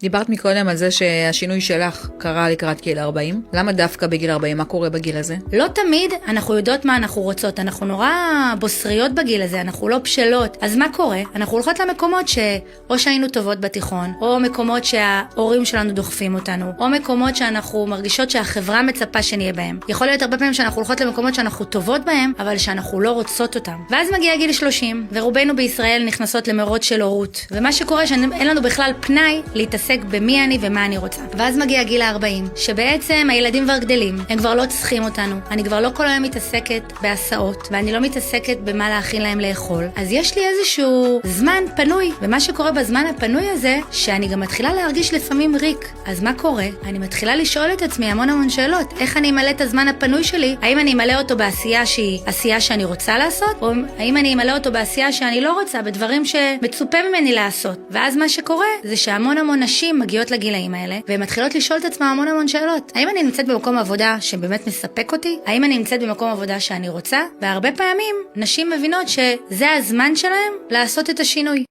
דיברת מקודם על זה שהשינוי שלך קרה לקראת גיל 40. למה דווקא בגיל 40? מה קורה בגיל הזה? לא תמיד אנחנו יודעות מה אנחנו רוצות. אנחנו נורא בוסריות בגיל הזה, אנחנו לא בשלות. אז מה קורה? אנחנו הולכות למקומות או שהיינו טובות בתיכון, או מקומות שההורים שלנו דוחפים אותנו, או מקומות שאנחנו מרגישות שהחברה מצפה שנהיה בהם. יכול להיות הרבה פעמים שאנחנו הולכות למקומות שאנחנו טובות בהם, אבל שאנחנו לא רוצות אותם. ואז מגיע גיל 30, ורובנו בישראל נכנסות למרוץ של הורות. ומה שקורה שאין לנו בכלל פנאי להתעסק במי אני ומה אני רוצה. ואז מגיע גיל 40, שבעצם הילדים כבר גדלים, הם כבר לא צריכים אותנו. אני כבר לא כל היום מתעסקת בהסעות, ואני לא מתעסקת במה להכין להם לאכול. אז יש לי איזשהו זמן פנוי, ומה שקורה בזמן הפנוי הזה, שאני גם מתחילה להרגיש לפעמים ריק. אז מה קורה? אני מתחילה לשאול את עצמי המון שאלות. איך אני אמלא את הזמן הפנוי שלי? האם אני אמלא אותו בעשייה שהיא עשייה שאני רוצה לעשות? או האם אני אמלא אותו בעשייה שאני לא רוצה, בדברים שמצופה ממני לעשות? ואז מה שקורה זה שהמון נשים מגיעות לגילאים האלה, והן מתחילות לשאול את עצמם המון שאלות. האם אני נמצאת במקום עבודה שבאמת מספק אותי? האם אני נמצאת במקום עבודה שאני רוצה? והרבה פעמים נשים מבינות שזה הזמן שלהם לעשות את השינוי.